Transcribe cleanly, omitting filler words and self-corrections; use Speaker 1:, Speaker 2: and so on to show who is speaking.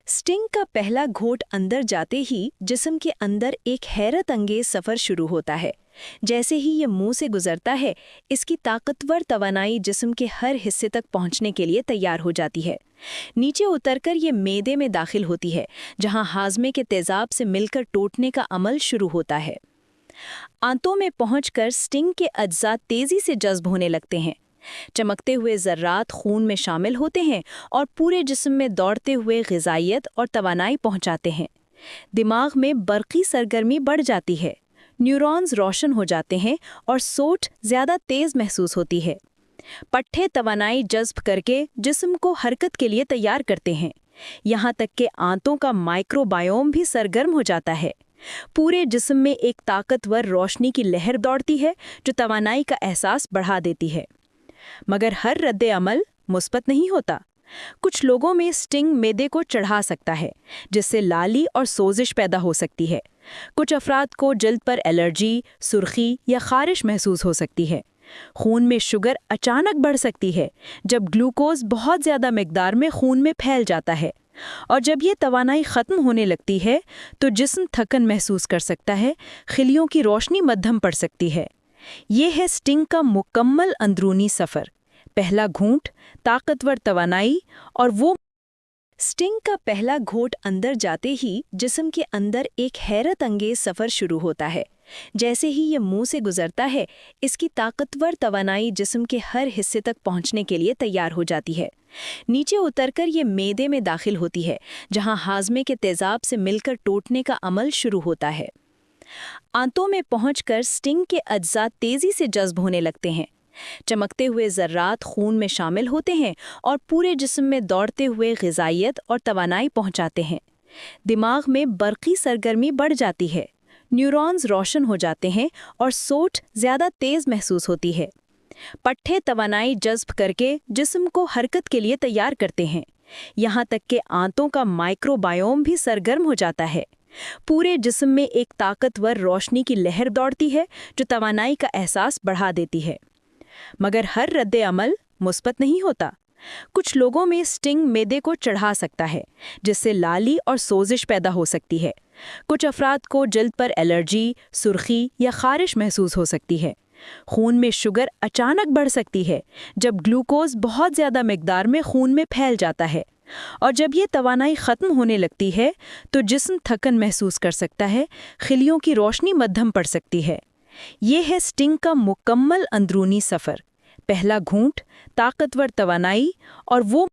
Speaker 1: Sting का पहला घोट अंदर जाते ही जिस्म के अंदर एक हैरत अंगेज सफ़र शुरू होता है। जैसे ही ये मुंह से गुजरता है, इसकी ताकतवर तवानाई जिस्म के हर हिस्से तक पहुंचने के लिए तैयार हो जाती है। नीचे उतरकर ये मैदे में दाखिल होती है, जहां हाजमे के तेजाब से मिलकर टूटने का अमल शुरू होता है। आंतों में पहुंचकर स्टिंग के अज्जा तेजी से जज्ब होने लगते हैं। चमकते हुए ज़र्रात खून में शामिल होते हैं और पूरे जिस्म में दौड़ते हुए ग़िज़ाइयत और तवानाई पहुंचाते हैं। दिमाग में बरक़ी सरगर्मी बढ़ जाती है, न्यूरॉन्स रोशन हो जाते हैं और सोच ज़्यादा तेज़ महसूस होती है। पट्टे तवानाई जज्ब करके जिस्म को हरकत के लिए तैयार करते हैं। यहाँ तक कि आंतों का माइक्रोबायोम भी सरगर्म हो जाता है। पूरे जिस्म में एक ताकतवर रोशनी की लहर दौड़ती है जो तवानाई का एहसास बढ़ा देती है। मगर हर रद्द अमल मुस्बत नहीं होता। कुछ लोगों में स्टिंग मैदे को चढ़ा सकता है, जिससे लाली और सोजिश पैदा हो सकती है। कुछ अफराद को जल्द पर एलर्जी, सुर्खी या खारिश महसूस हो सकती है। खून में शुगर अचानक बढ़ सकती है जब ग्लूकोज बहुत ज़्यादा मिकदार में खून में फैल जाता है। और जब ये तवानाई ख़त्म होने लगती है तो जिस्म थकन महसूस कर सकता है, खिलियों की रोशनी मध्यम पड़ सकती है। ये है स्टिंग का मुकम्मल अंदरूनी सफ़र। पहला घूंट, ताकतवर तवानाई और वो। स्टिंग का पहला घोट अंदर जाते ही जिस्म के अंदर एक हैरत अंगेज सफ़र शुरू होता है। जैसे ही ये मुंह से गुजरता है, इसकी ताकतवर तवानाई जिस्म के हर हिस्से तक पहुंचने के लिए तैयार हो जाती है। नीचे उतरकर ये मैदे में दाखिल होती है, जहां हाजमे के तेजाब से मिलकर टूटने का अमल शुरू होता है। आंतों में पहुंचकर स्टिंग के अज्जा तेजी से जज्ब होने लगते हैं। चमकते हुए ज़र्रात खून में शामिल होते हैं और पूरे जिस्म में दौड़ते हुए ग़िज़ाइयत और तवानाई पहुंचाते हैं। दिमाग में बरक़ी सरगर्मी बढ़ जाती है, न्यूरॉन्स रोशन हो जाते हैं और सोच ज़्यादा तेज़ महसूस होती है। पट्टे तवानाई जज्ब करके जिस्म को हरकत के लिए तैयार करते हैं। यहाँ तक कि आंतों का माइक्रोबायोम भी सरगर्म हो जाता है। पूरे जिस्म में एक ताकतवर रोशनी की लहर दौड़ती है जो तवानाई का एहसास बढ़ा देती है। मगर हर रद्द अमल मुस्बत नहीं होता। कुछ लोगों में स्टिंग मैदे को चढ़ा सकता है, जिससे लाली और सोजिश पैदा हो सकती है। कुछ अफराद को जल्द पर एलर्जी, सुर्खी या खारिश महसूस हो सकती है। खून में शुगर अचानक बढ़ सकती है जब ग्लूकोज बहुत ज़्यादा मिकदार में खून में फैल जाता है। और जब ये तवानाई ख़त्म होने लगती है तो जिस्म थकन महसूस कर सकता है, खिलियों की रोशनी मध्यम पड़ सकती है। ये है स्टिंग का मुकम्मल अंदरूनी सफ़र। पहला घूंट, ताकतवर तवानाई और वो